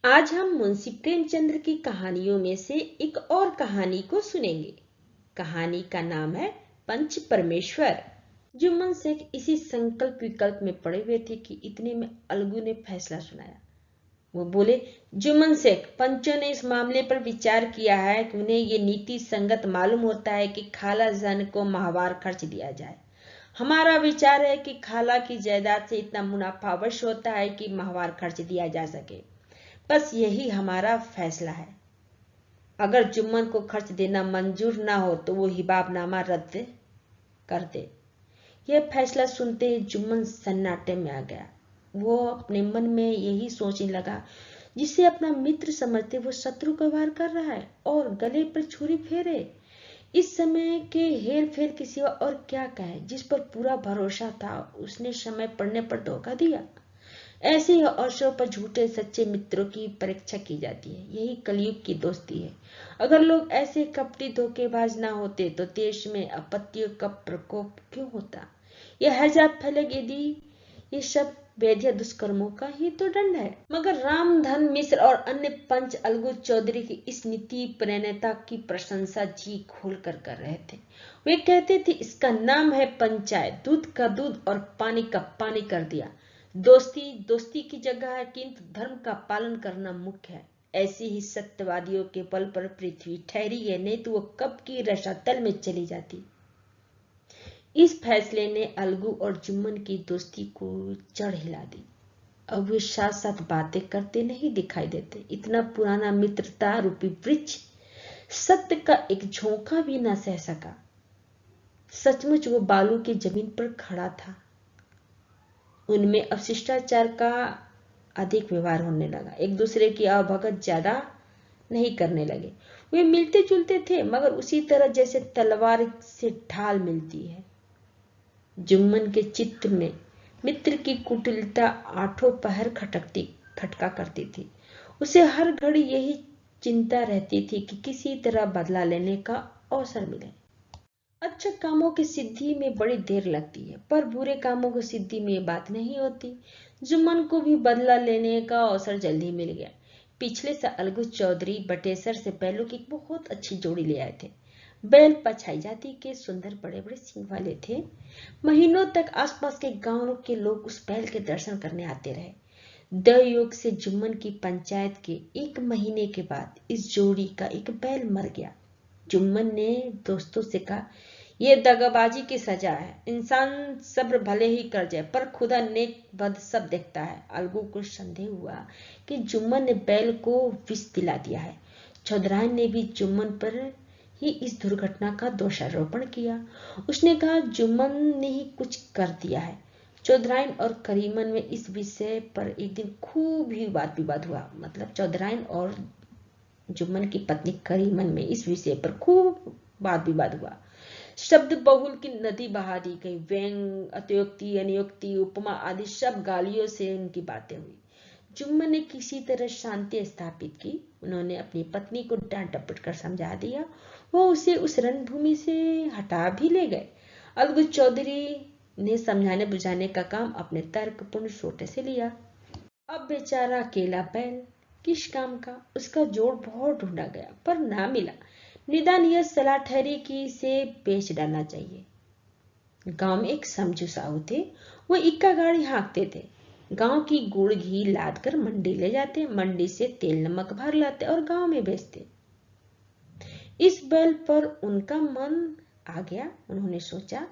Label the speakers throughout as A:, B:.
A: आज हम मुंशी प्रेमचंद्र की कहानियों में से एक और कहानी को सुनेंगे। कहानी का नाम है पंच परमेश्वर। जुम्मन शेख इसी संकल्प विकल्प में पड़े हुए थे कि इतने में अलगू ने फैसला सुनाया। वो बोले, जुम्मन शेख, पंचों ने इस मामले पर विचार किया है कि उन्हें ये नीति संगत मालूम होता है कि खाला जन को माहवार खर्च दिया जाए। हमारा विचार है कि खाला की जायदाद से इतना मुनाफा अवश्य होता है कि माहवार खर्च दिया जा सके। बस यही हमारा फैसला है। अगर जुम्मन को खर्च देना मंजूर ना हो तो वो हिबाबनामा रद्द कर दे। यह फैसला सुनते ही जुम्मन सन्नाटे में आ गया। वो अपने मन में यही सोचने लगा, जिसे अपना मित्र समझते वो शत्रु का वार कर रहा है और गले पर छुरी फेरे। इस समय के हेर फेर के सिवा और क्या कहे। जिस पर पूरा भरोसा था उसने समय पड़ने पर धोखा दिया। ऐसे ही अवसरों पर झूठे सच्चे मित्रों की परीक्षा की जाती है। यही कलयुग की दोस्ती है। अगर लोग ऐसे कपटी धोखेबाज ना होते तो देश में आपत्तियों का प्रकोप क्यों होता। यह हैजाब फैले यदि ये सब वैद्य दुष्कर्मों का ही तो दंड है। मगर रामधन मिश्र और अन्य पंच अलगू चौधरी की इस नीति प्रणेता की प्रशंसा जी खोल कर रहे थे। वे कहते थे, इसका नाम है पंचायत। दूध का दूध और पानी का पानी कर दिया। दोस्ती दोस्ती की जगह है, किंतु धर्म का पालन करना मुख्य है। ऐसे ही सत्यवादियों के बल पर पृथ्वी ठहरी है, नहीं तो वो कब की रसातल में चली जाती। इस फैसले ने अलगू और जुम्मन की दोस्ती को जड़ हिला दी। अब वे साथ साथ बातें करते नहीं दिखाई देते। इतना पुराना मित्रता रूपी वृक्ष सत्य का एक झोंका भी न सह सका। सचमुच वो बालू की जमीन पर खड़ा था। उनमें अब शिष्टाचार का अधिक व्यवहार होने लगा। एक दूसरे की आवभगत ज्यादा नहीं करने लगे। वे मिलते जुलते थे, मगर उसी तरह जैसे तलवार से ढाल मिलती है। जुम्मन के चित्त में मित्र की कुटिलता आठों पहर खटका करती थी। उसे हर घड़ी यही चिंता रहती थी कि किसी तरह बदला लेने का अवसर मिले। अच्छे कामों की सिद्धि में बड़ी देर लगती है, पर बुरे कामों की सिद्धि में ये बात नहीं होती। जुम्मन को भी बदला लेने का अवसर जल्दी मिल गया। पिछले साल अलगू चौधरी बटेसर से बैलों की बहुत अच्छी जोड़ी ले आए थे। बैल पछाई जाति के सुंदर बड़े बड़े सींग वाले थे। महीनों तक आसपास के गांव के लोग उस बैल के दर्शन करने आते रहे। दयोग से जुम्मन की पंचायत के 1 महीने के बाद इस जोड़ी का एक बैल मर गया। जुम्मन ने दोस्तों से कहा, ये दगाबाजी की सजा है। इंसान सब्र भले ही कर जाए, पर खुदा नेक बद सब देखता है। अलगू को संदेह हुआ कि जुम्मन ने बैल को विष दिला दिया है। चौधराइन ने भी जुम्मन पर ही इस दुर्घटना का दोषारोपण किया। उसने कहा, जुम्मन ने ही कुछ कर दिया है। चौधराइन और करीमन में इस विषय पर एक दिन खूब ही वाद विवाद हुआ। मतलब चौधराइन और जुम्मन की पत्नी करीमन में इस विषय पर खूब वाद विवाद हुआ। शब्द बहुल की नदी बहा दी गई। व्यंग, अत्योक्ति, अनियोक्ति, उपमा आदि सब गालियों से उनकी बातें हुई। जुम्मन ने किसी तरह शांति स्थापित की। उन्होंने अपनी पत्नी को डांट डपट कर समझा दिया। वो उसे उस रणभूमि से हटा भी ले गए। अलगू चौधरी ने समझाने बुझाने का काम अपने तर्कपूर्ण सोटे से लिया। अब बेचारा अकेला बैल किस काम का। उसका जोड़ बहुत ढूंढा गया, पर ना मिला। निदान यह सलाह ठहरी कि इसे बेच डालना चाहिए। गांव में एक समझू साहू थे। वो इक्का गाड़ी हाँकते थे। गांव की गुड़ घी लाद कर मंडी ले जाते, मंडी से तेल नमक भर लाते और गांव में बेचते। इस बैल पर उनका मन आ गया। उन्होंने सोचा,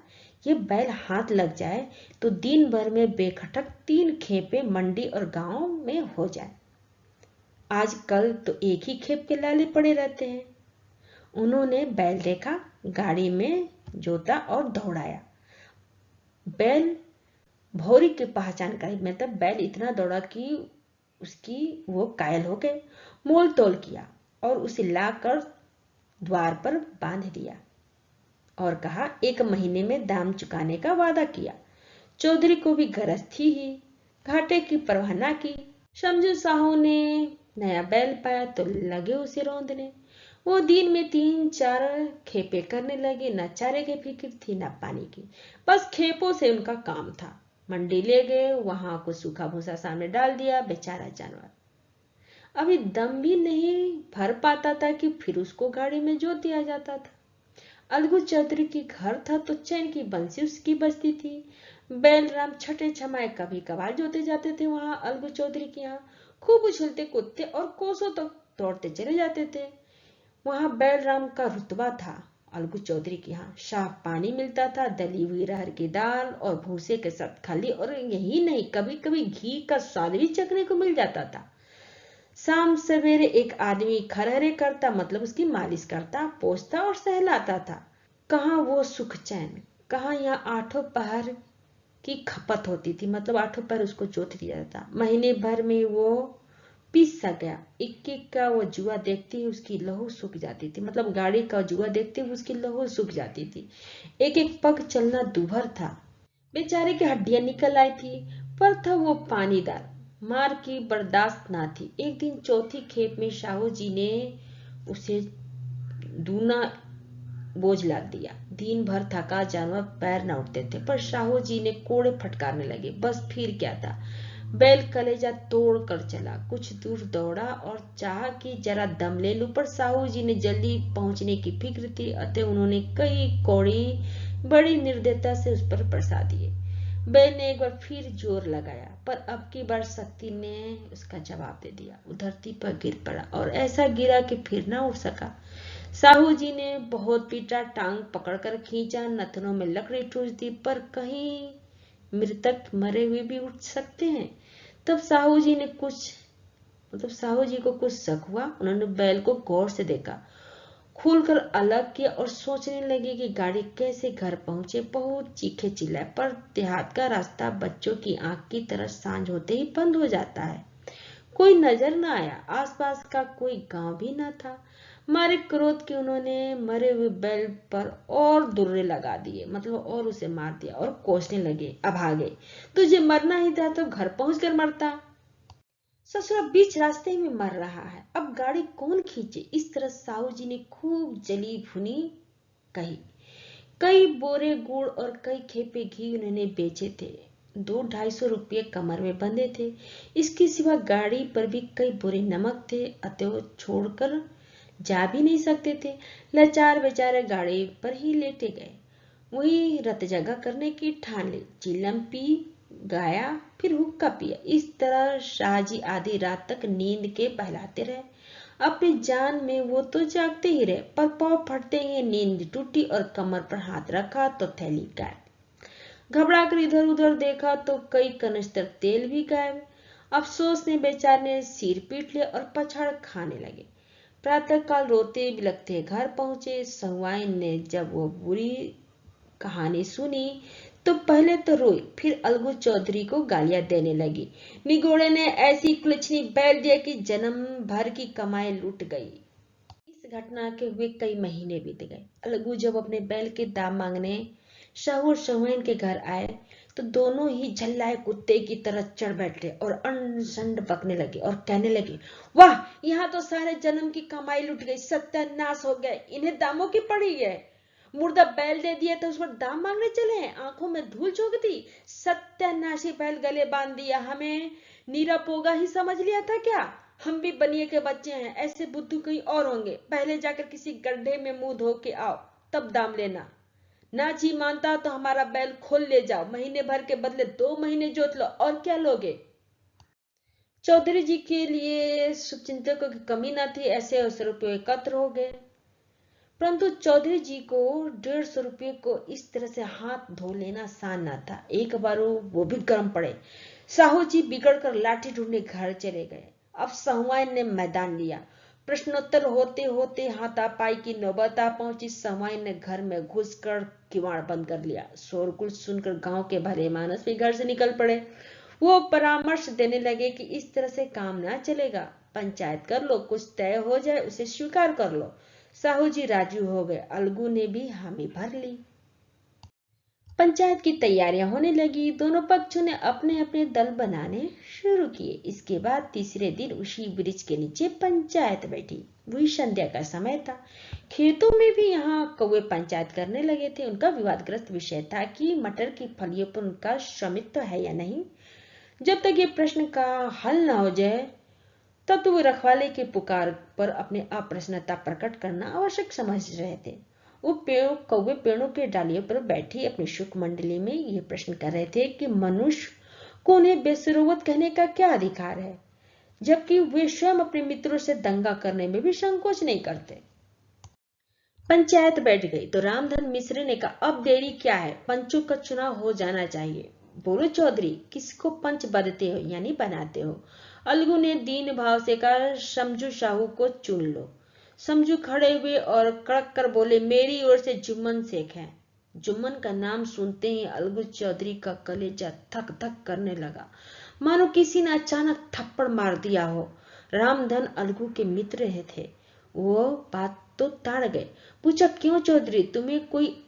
A: ये बैल हाथ लग जाए तो दिन भर में बेखटक 3 खेपे मंडी और गांव में हो जाए। आजकल तो एक ही खेप के लाले पड़े रहते हैं। उन्होंने बैल देखा, गाड़ी में जोता और दौड़ाया। बैल भौरी की पहचान करी। मतलब बैल इतना दौड़ा कि उसकी वो कायल हो गए। मोल तोल किया और उसे लाकर द्वार पर बांध दिया और कहा, 1 महीने में दाम चुकाने का वादा किया। चौधरी को भी गरज थी ही, घाटे की परवाह न की। समझू साहू ने नया बैल पाया तो लगे उसे रौंदने। वो दिन में 3-4 खेपे करने लगे। न चारे की फिक्र थी न पानी की, बस खेपों से उनका काम था। मंडी ले गए, वहां कुछ सूखा भूसा सामने डाल दिया। बेचारा जानवर अभी दम भी नहीं भर पाता था कि फिर उसको गाड़ी में जोत दिया जाता था। अलगू चौधरी की घर था तो चैन की बंसी उसकी बजती थी। बैलराम छठे छमाए कभी कभार जोते जाते थे वहां अलगू चौधरी के यहाँ। खूब उछलते कूदते और कोसों तक दौड़ते चले जाते थे। वहां बैलराम का रुतबा था। अलगू चौधरी के यहाँ साफ पानी मिलता था, दली हुई अरहर की दाल और भूसे के साथ खली, और यही नहीं कभी कभी घी का स्वाद भी चखने को मिल जाता था। शाम सवेरे एक आदमी खरहरे करता, मतलब उसकी मालिश करता, पोंछता और सहलाता था। कहाँ वो सुख चैन, कहाँ यहाँ आठों पहर की खपत होती थी, मतलब आठों पहर उसको जोत दिया जाता। महीने भर में वो पीस सा गया। एक एक का वो जुआ देखते ही उसकी लहू सूख जाती थी, मतलब गाड़ी का जुआ देखते ही उसकी लहू सूख जाती थी। एक एक पग चलना दूभर था। बेचारे की हड्डियां निकल आई थी, पर था वो पानीदार, मार की बर्दाश्त ना थी। एक दिन चौथी खेप में शाहू जी ने उसे दूना बोझ लाद दिया। दिन भर थका जानवर पैर न उठते थे, पर शाहू जी ने कोड़े फटकारने लगे। बस फिर क्या था, बैल कलेजा तोड़ कर चला। कुछ दूर दौड़ा और चाहा कि जरा दम ले लूं, पर साहू जी ने जल्दी पहुंचने की फिक्र थी, अतः उन्होंने कई कौड़ी बड़ी निर्दयता से उस पर बरसा दिए। बैल ने एक बार फिर जोर लगाया, पर अब की बार शक्ति ने उसका जवाब दे दिया। वो धरती पर गिर पड़ा और ऐसा गिरा कि फिर ना उठ सका। साहू जी ने बहुत पीटा, टांग पकड़कर खींचा, नथनों में लकड़ी ठूस दी, पर कहीं मृतक मरे हुए भी उठ सकते हैं। तब साहू जी ने साहू जी को कुछ शक हुआ। उन्होंने बैल को गौर से देखा, खोलकर अलग किया और सोचने लगे कि गाड़ी कैसे घर पहुंचे। बहुत चीखे चिल्लाए, पर देहात का रास्ता बच्चों की आंख की तरह सांझ होते ही बंद हो जाता है। कोई नजर न आया, आसपास का कोई गांव भी न था। मारे क्रोध के उन्होंने मरे हुए बैल पर और दुर्रे लगा दिए, मतलब और उसे मार दिया, और कोसने लगे, अभागे, तुझे मरना ही था तो घर पहुंचकर मरता। ससुरा बीच रास्ते में मर रहा है, अब गाड़ी कौन खींचे। इस तरह साहू जी ने खूब जली भुनी कही। कई बोरे गुड़ और कई खेपे घी उन्होंने बेचे थे। 200-250 रुपये कमर में बंधे थे। इसके सिवा गाड़ी पर भी कई बोरे नमक थे, अतः वो छोड़कर जा भी नहीं सकते थे। लाचार बेचारे गाड़ी पर ही लेटे गए। वही रत जगह करने की ठान ली। चिलम पी, गाया, फिर हुक्का पिया। इस तरह शाहजी आधी रात तक नींद के बहलाते रहे। अपनी जान में वो तो जागते ही रहे, पर पाँव फटते ही नींद टूटी और कमर पर हाथ रखा तो थैली गायब। घबरा कर इधर उधर देखा तो कई कनस्तर तेल भी गायब। अफसोस ने बेचारे ने सिर पीट लिया और पछाड़ खाने लगे। प्रातः काल रोते बिलखते घर पहुंचे। सहुआइन ने जब वो बुरी कहानी सुनी तो पहले तो रोई, फिर अलगू चौधरी को गालियां देने लगी। निगोड़े ने ऐसी कुलछनी बैल दिया कि जन्म भर की कमाई लूट गई। इस घटना के हुए कई महीने बीत गए। अलगू जब अपने बैल के दाम मांगने शाहू और सहुआइन के घर आए तो दोनों ही झल्लाए कुत्ते की तरह चढ़ बैठे और अंड बकने लगे और कहने लगे, वाह, यहाँ तो सारे जन्म की कमाई लुट गई, सत्यानाश हो गया, इन्हें दामों की पड़ी है। मुर्दा बैल दे दिया तो उस पर दाम मांगने चले हैं, आंखों में धूल झोंक दी। सत्यानाशी बैल गले बांध दिया, हमें नीरा पोगा ही समझ लिया था क्या। हम भी बनिए के बच्चे हैं, ऐसे बुद्धू कहीं और होंगे। पहले जाकर किसी गड्ढे में मुंह धो के आओ, तब दाम लेना। ना जी मानता तो हमारा बैल खोल ले जाओ, महीने भर के बदले 2 महीने जोत लो, और क्या लोगे। चौधरी जी के लिए शुभचिंतकों की कमी न थी। ऐसे अवसर रुपये एकत्र हो गए, परंतु चौधरी जी को 150 रुपये को इस तरह से हाथ धो लेना आसान न था। एक बार वो भी गर्म पड़े। साहू जी बिगड़ कर लाठी ढूंढने घर चले गए। अब सहुआइन ने मैदान लिया। प्रश्नोत्तर होते होते हाथापाई की नौबत आ पहुंची। सहुआइन ने घर में घुसकर किवाड़ बंद कर लिया। शोरगुल सुनकर गांव के भले मानस भी घर से निकल पड़े। वो परामर्श देने लगे कि इस तरह से काम ना चलेगा, पंचायत कर लो, कुछ तय हो जाए उसे स्वीकार कर लो। साहू जी राजी हो गए। अलगू ने भी हामी भर ली। पंचायत की तैयारियां होने लगी। दोनों पक्षों ने अपने अपने दल बनाने शुरू किए। इसके बाद तीसरे दिन उसी वृक्ष के नीचे पंचायत बैठी। वही संध्या का समय था। खेतों में भी यहाँ कौवे पंचायत करने लगे थे। उनका विवादग्रस्त विषय था कि मटर की फलियों पर उनका स्वामित्व है या नहीं। जब तक ये प्रश्न का हल न हो जाए तब तो वो रखवाले के पुकार पर अपने अप्रसन्नता प्रकट करना आवश्यक समझ रहे थे। वो कौवे पेड़ों के डालियों पर बैठी अपनी शुक मंडली में ये प्रश्न कर रहे थे कि मनुष्य को उन्हें बेसुरोवत कहने का क्या अधिकार है, जबकि वे स्वयं अपने मित्रों से दंगा करने में भी संकोच नहीं करते। पंचायत बैठ गई तो रामधन मिश्र ने कहा, अब देरी क्या है, पंचों का चुनाव हो जाना चाहिए। बोलो चौधरी, किसको पंच बदते हो यानी बनाते हो? अलगू ने दीन भाव से कहा, समझू साहू को चुन लो। समझू खड़े हुए और कड़क कर बोले, मेरी ओर से जुम्मन शेख है। जुम्मन का नाम सुनते ही अलगू चौधरी का कलेजा धक धक करने लगा, मानो किसी ने अचानक थप्पड़ मार दिया हो। रामधन अलगू के मित्र थे, वो बात तो टाड़ गए। पूछा, क्यों चौधरी, तुम्हें कोई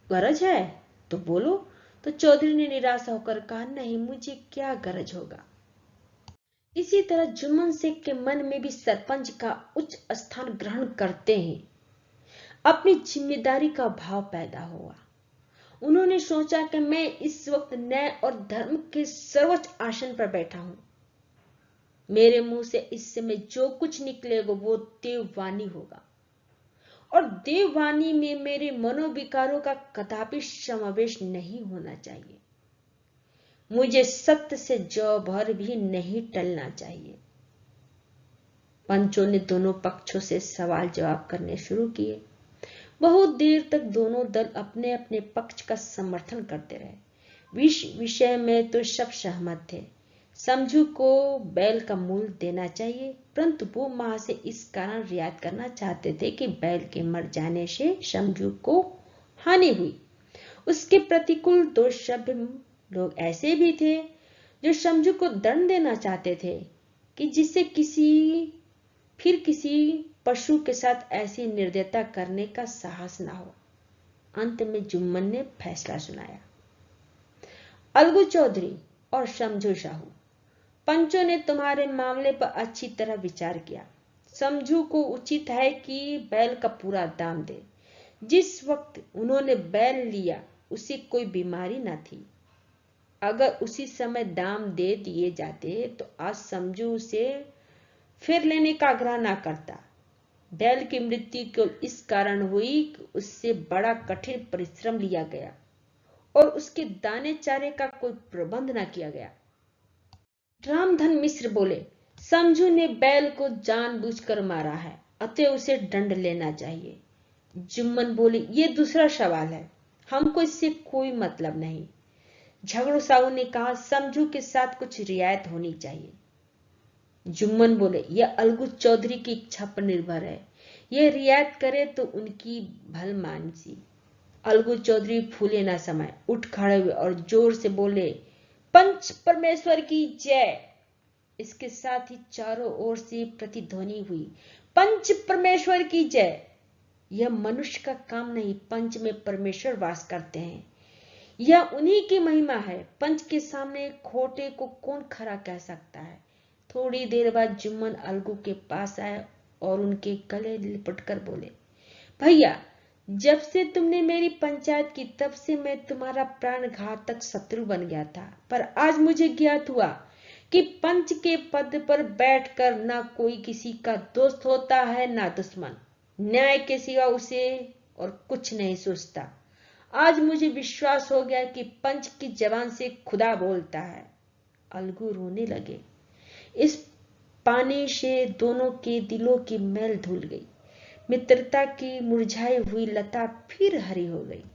A: गरज है तो बोलो। तो चौधरी ने निराश होकर कहा, नहीं, मुझे क्या गरज होगा। इसी तरह जुम्मन शेख के मन में भी सरपंच का उच्च स्थान ग्रहण करते ही अपनी जिम्मेदारी का भाव पैदा हुआ। उन्होंने सोचा कि मैं इस वक्त न्याय और धर्म के सर्वोच्च आसन पर बैठा हूं। मेरे मुंह से इस समय जो कुछ निकलेगा वो देववाणी होगा, और देववाणी में मेरे मनोविकारों का कदापि समावेश नहीं होना चाहिए। मुझे सत्य से जौ भर भी नहीं टलना चाहिए। पंचों ने दोनों पक्षों से सवाल जवाब करने शुरू किए। बहुत देर तक दोनों दल अपने अपने पक्ष का समर्थन करते रहे। विषय में तो सब सहमत थे। समझू को बैल का मूल्य देना चाहिए, परंतु वो मां से इस कारण रियायत करना चाहते थे कि बैल के मर जाने से समझू को हानि हुई। उसके प्रतिकूल दो सभ्य लोग ऐसे भी थे जो समझू को दंड देना चाहते थे कि जिससे किसी पशु के साथ ऐसी निर्दयता करने का साहस ना हो। अंत में जुम्मन ने फैसला सुनाया। अलगू चौधरी और समझू साहू, पंचों ने तुम्हारे मामले पर अच्छी तरह विचार किया। समझू को उचित है कि बैल का पूरा दाम दे। जिस वक्त उन्होंने बैल लिया उसे कोई बीमारी न थी। अगर उसी समय दाम दे दिए जाते तो आज समझू उसे फिर लेने का आग्रह ना करता। बैल की मृत्यु केवल इस कारण हुई कि उससे बड़ा कठिन परिश्रम लिया गया और उसके दाने चारे का कोई प्रबंध ना किया गया। रामधन मिश्र बोले, समझू ने बैल को जानबूझकर मारा है, अतः उसे दंड लेना चाहिए। जुम्मन बोले, ये दूसरा सवाल है, हमको इससे कोई मतलब नहीं। झगड़ू साहू ने कहा, समझू के साथ कुछ रियायत होनी चाहिए। जुम्मन बोले, यह अलगू चौधरी की इच्छा पर निर्भर है। यह रियायत करे तो उनकी भलमानसी। अलगू चौधरी फूले ना समाये, उठ खड़े हुए और जोर से बोले, पंच परमेश्वर की जय। इसके साथ ही चारों ओर से प्रतिध्वनि हुई, पंच परमेश्वर की जय। यह मनुष्य का काम नहीं, पंच में परमेश्वर वास करते हैं। यह उन्हीं की महिमा है। पंच के सामने खोटे को कौन खरा कह सकता है। थोड़ी देर बाद जुम्मन अलगू के पास आए और उनके गले लिपटकर बोले, भैया, जब से तुमने मेरी पंचायत की तब से मैं तुम्हारा प्राणघातक शत्रु बन गया था, पर आज मुझे ज्ञात हुआ कि पंच के पद पर बैठकर ना कोई किसी का दोस्त होता है ना दुश्मन। न्याय के सिवा उसे और कुछ नहीं सोचता। आज मुझे विश्वास हो गया कि पंच की जबान से खुदा बोलता है। अलगू रोने लगे। इस पानी से दोनों के दिलों की मैल धुल गई। मित्रता की मुरझाई हुई लता फिर हरी हो गई।